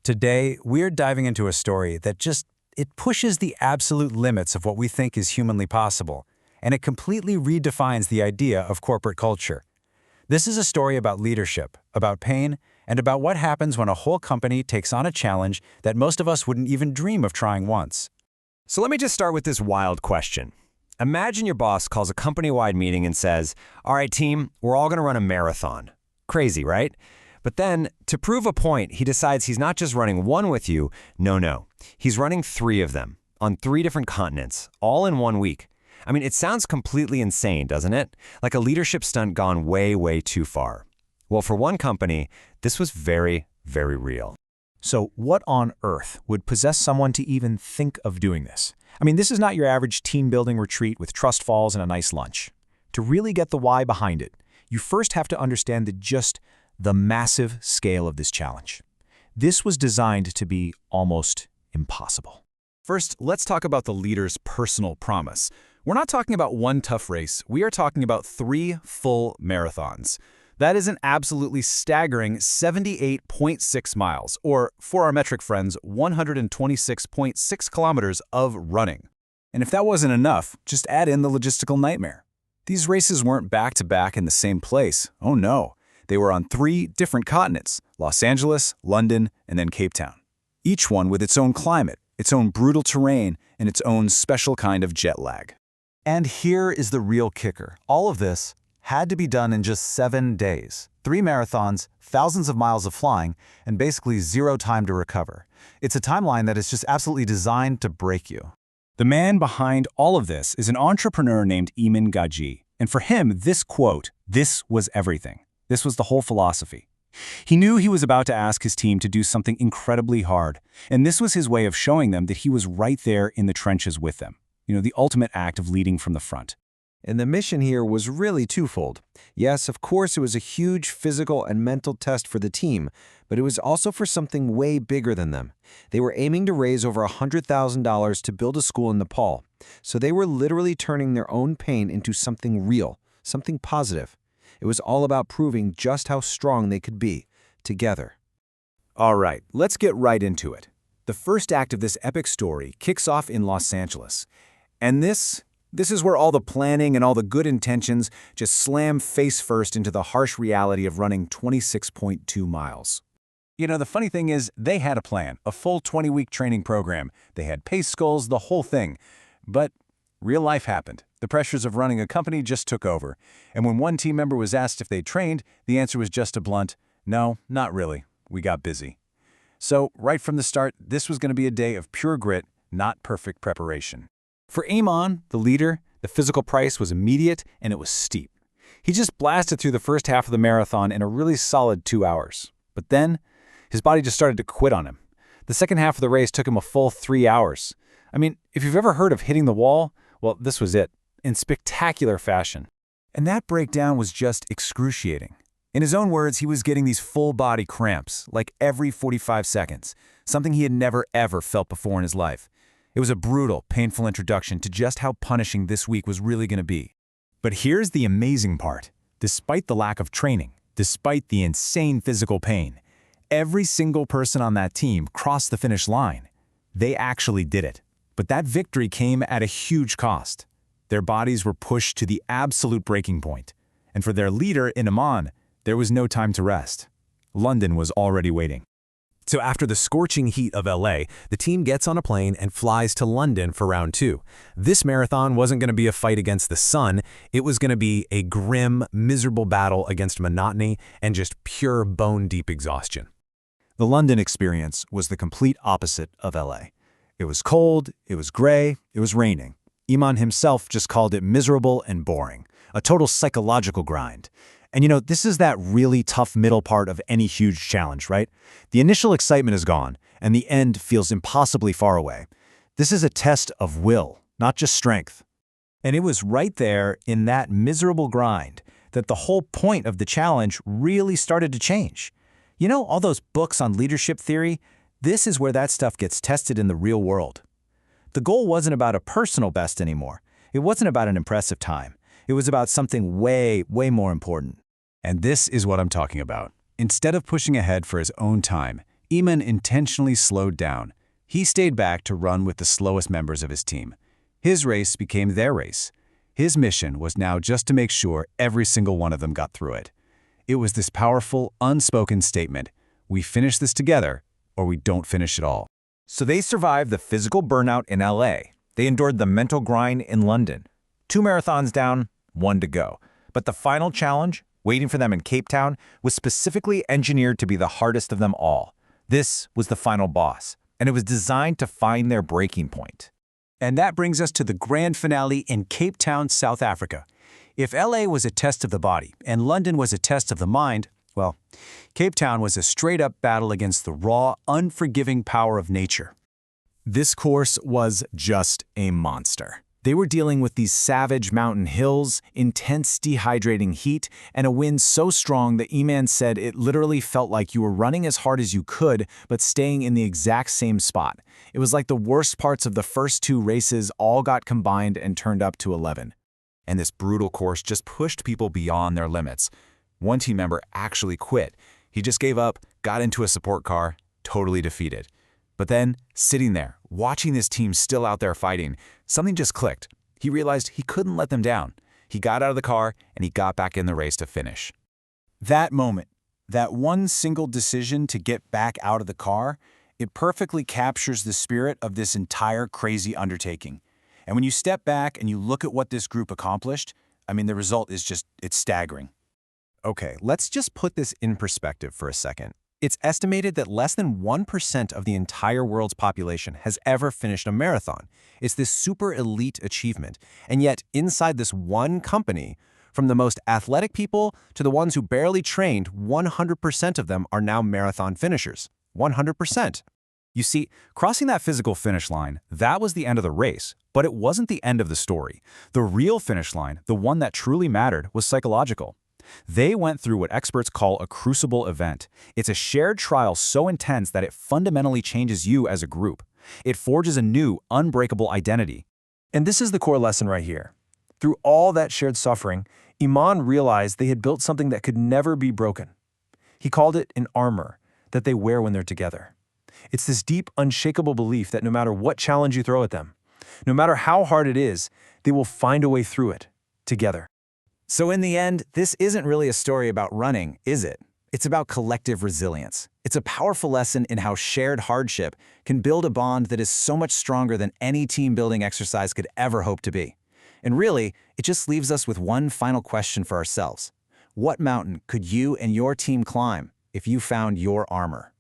Today, we're diving into a story that it pushes the absolute limits of what we think is humanly possible, and it completely redefines the idea of corporate culture. This is a story about leadership, about pain, and about what happens when a whole company takes on a challenge that most of us wouldn't even dream of trying once. So let me just start with this wild question. Imagine your boss calls a company-wide meeting and says, "All right, team, we're all going to run a marathon." Crazy, right? But then, to prove a point, he decides he's not just running one with you. No. He's running 3 of them, on 3 different continents, all in 1 week. I mean, it sounds completely insane, doesn't it? Like a leadership stunt gone way, way too far. Well, for one company, this was very, very real. So what on earth would possess someone to even think of doing this? I mean, this is not your average team-building retreat with trust falls and a nice lunch. To really get the why behind it, you first have to understand the massive scale of this challenge. This was designed to be almost impossible. First, let's talk about the leader's personal promise. We're not talking about one tough race. We are talking about 3 full marathons. That is an absolutely staggering 78.6 miles, or for our metric friends, 126.6 kilometers of running. And if that wasn't enough, just add in the logistical nightmare. These races weren't back-to-back in the same place. Oh no. They were on 3 different continents: Los Angeles, London, and then Cape Town. Each one with its own climate, its own brutal terrain, and its own special kind of jet lag. And here is the real kicker. All of this had to be done in just 7 days. 3 marathons, thousands of miles of flying, and basically 0 time to recover. It's a timeline that is just absolutely designed to break you. The man behind all of this is an entrepreneur named Eamon Gadzhi. And for him, this quote, "This was everything." This was the whole philosophy. He knew he was about to ask his team to do something incredibly hard, and this was his way of showing them that he was right there in the trenches with them. The ultimate act of leading from the front. And the mission here was really twofold. Yes, of course, it was a huge physical and mental test for the team, but it was also for something way bigger than them. They were aiming to raise over $100,000 to build a school in Nepal. So they were literally turning their own pain into something real, something positive. It was all about proving just how strong they could be, together. All right, let's get right into it. The first act of this epic story kicks off in Los Angeles. And this is where all the planning and all the good intentions just slam face first into the harsh reality of running 26.2 miles. The funny thing is, they had a plan, a full 20-week training program. They had pace goals, the whole thing. But real life happened. The pressures of running a company just took over. And when one team member was asked if they trained, the answer was just a blunt, "No, not really. We got busy." So right from the start, this was going to be a day of pure grit, not perfect preparation. For Eamon, the leader, the physical price was immediate and it was steep. He just blasted through the first half of the marathon in a really solid 2 hours. But then, his body just started to quit on him. The second half of the race took him a full 3 hours. I mean, if you've ever heard of hitting the wall, well, this was it, in spectacular fashion. And that breakdown was just excruciating. In his own words, he was getting these full-body cramps, like every 45 seconds, something he had never, ever felt before in his life. It was a brutal, painful introduction to just how punishing this week was really going to be. But here's the amazing part. Despite the lack of training, despite the insane physical pain, every single person on that team crossed the finish line. They actually did it. But that victory came at a huge cost. Their bodies were pushed to the absolute breaking point. And for their leader, Eamon, there was no time to rest. London was already waiting. So after the scorching heat of LA, the team gets on a plane and flies to London for round 2. This marathon wasn't going to be a fight against the sun. It was going to be a grim, miserable battle against monotony and just pure bone-deep exhaustion. The London experience was the complete opposite of LA. It was cold, it was gray, it was raining. Eamon himself just called it miserable and boring, a total psychological grind. And this is that really tough middle part of any huge challenge, right? The initial excitement is gone, and the end feels impossibly far away. This is a test of will, not just strength. And it was right there in that miserable grind that the whole point of the challenge really started to change. All those books on leadership theory, this is where that stuff gets tested in the real world. The goal wasn't about a personal best anymore. It wasn't about an impressive time. It was about something way, way more important. And this is what I'm talking about. Instead of pushing ahead for his own time, Iman intentionally slowed down. He stayed back to run with the slowest members of his team. His race became their race. His mission was now just to make sure every single one of them got through it. It was this powerful, unspoken statement: we finish this together, or we don't finish at all. So they survived the physical burnout in LA. They endured the mental grind in London. 2 marathons down, 1 to go. But the final challenge, waiting for them in Cape Town, was specifically engineered to be the hardest of them all. This was the final boss, and it was designed to find their breaking point. And that brings us to the grand finale in Cape Town, South Africa. If LA was a test of the body and London was a test of the mind, well, Cape Town was a straight-up battle against the raw, unforgiving power of nature. This course was just a monster. They were dealing with these savage mountain hills, intense dehydrating heat, and a wind so strong that Iman said it literally felt like you were running as hard as you could, but staying in the exact same spot. It was like the worst parts of the first 2 races all got combined and turned up to 11. And this brutal course just pushed people beyond their limits. One team member actually quit. He just gave up, got into a support car, totally defeated. But then, sitting there, watching this team still out there fighting, something just clicked. He realized he couldn't let them down. He got out of the car and he got back in the race to finish. That moment, that one single decision to get back out of the car, it perfectly captures the spirit of this entire crazy undertaking. And when you step back and you look at what this group accomplished, I mean, the result is it's staggering. Okay, let's just put this in perspective for a second. It's estimated that less than 1% of the entire world's population has ever finished a marathon. It's this super elite achievement. And yet, inside this one company, from the most athletic people to the ones who barely trained, 100% of them are now marathon finishers. 100%. You see, crossing that physical finish line, that was the end of the race, but it wasn't the end of the story. The real finish line, the one that truly mattered, was psychological. They went through what experts call a crucible event. It's a shared trial so intense that it fundamentally changes you as a group. It forges a new, unbreakable identity. And this is the core lesson right here. Through all that shared suffering, Iman realized they had built something that could never be broken. He called it an armor that they wear when they're together. It's this deep, unshakable belief that no matter what challenge you throw at them, no matter how hard it is, they will find a way through it, together. So in the end, this isn't really a story about running, is it? It's about collective resilience. It's a powerful lesson in how shared hardship can build a bond that is so much stronger than any team-building exercise could ever hope to be. And really, it just leaves us with one final question for ourselves. What mountain could you and your team climb if you found your armor?